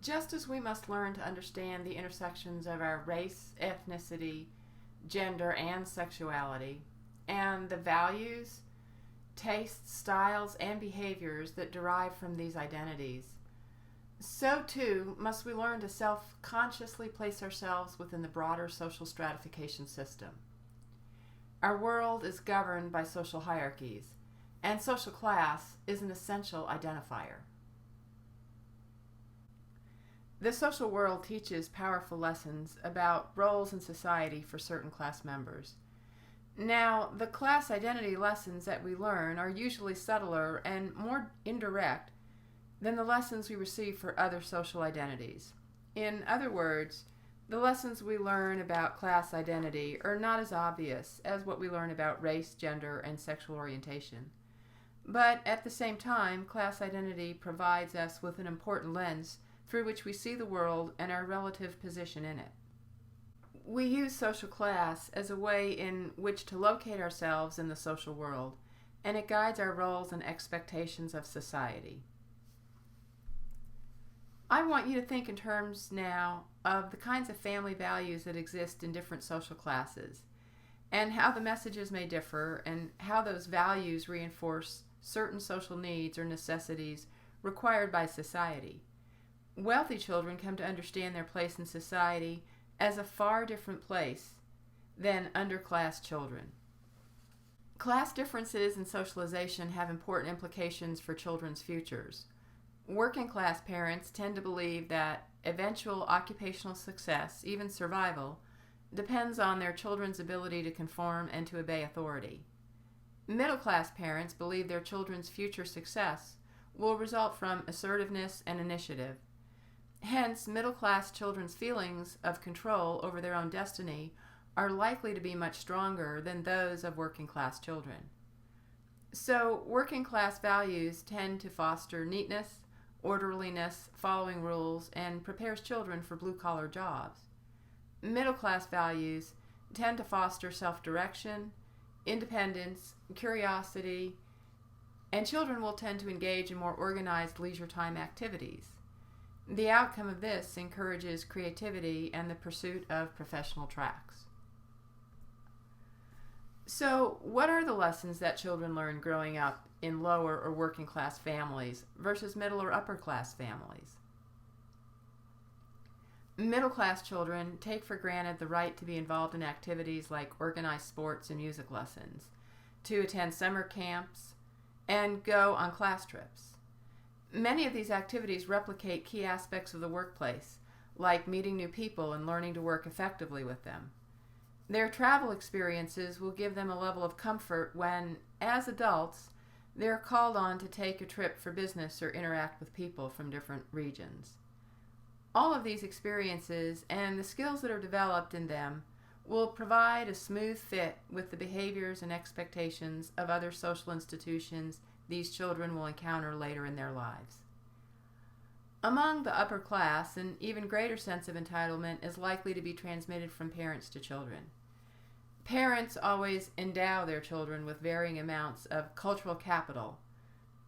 Just as we must learn to understand the intersections of our race, ethnicity, gender, and sexuality, and the values, tastes, styles, and behaviors that derive from these identities, so too must we learn to self-consciously place ourselves within the broader social stratification system. Our world is governed by social hierarchies, and social class is an essential identifier. The social world teaches powerful lessons about roles in society for certain class members. Now, the class identity lessons that we learn are usually subtler and more indirect than the lessons we receive for other social identities. In other words, the lessons we learn about class identity are not as obvious as what we learn about race, gender, and sexual orientation. But at the same time, class identity provides us with an important lens through which we see the world and our relative position in it. We use social class as a way in which to locate ourselves in the social world, and it guides our roles and expectations of society. I want you to think in terms now of the kinds of family values that exist in different social classes, and how the messages may differ, and how those values reinforce certain social needs or necessities required by society. Wealthy children come to understand their place in society as a far different place than underclass children. Class differences in socialization have important implications for children's futures. Working class parents tend to believe that eventual occupational success, even survival, depends on their children's ability to conform and to obey authority. Middle class parents believe their children's future success will result from assertiveness and initiative. Hence, middle-class children's feelings of control over their own destiny are likely to be much stronger than those of working-class children. So, working-class values tend to foster neatness, orderliness, following rules, and prepares children for blue-collar jobs. Middle-class values tend to foster self-direction, independence, curiosity, and children will tend to engage in more organized leisure time activities. The outcome of this encourages creativity and the pursuit of professional tracks. So, what are the lessons that children learn growing up in lower or working class families versus middle or upper class families? Middle class children take for granted the right to be involved in activities like organized sports and music lessons, to attend summer camps, and go on class trips. Many of these activities replicate key aspects of the workplace, like meeting new people and learning to work effectively with them. Their travel experiences will give them a level of comfort when, as adults, they're called on to take a trip for business or interact with people from different regions. All of these experiences and the skills that are developed in them will provide a smooth fit with the behaviors and expectations of other social institutions these children will encounter later in their lives. Among the upper class, an even greater sense of entitlement is likely to be transmitted from parents to children. Parents always endow their children with varying amounts of cultural capital,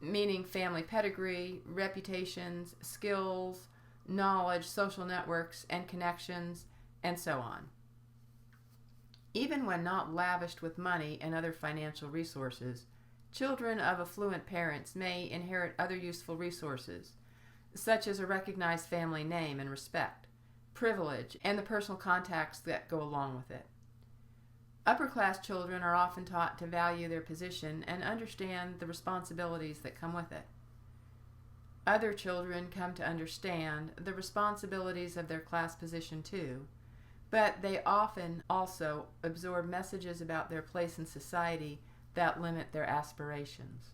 meaning family pedigree, reputations, skills, knowledge, social networks, and connections, and so on. Even when not lavished with money and other financial resources, children of affluent parents may inherit other useful resources, such as a recognized family name and respect, privilege, and the personal contacts that go along with it. Upper-class children are often taught to value their position and understand the responsibilities that come with it. Other children come to understand the responsibilities of their class position too, but they often also absorb messages about their place in society that limit their aspirations.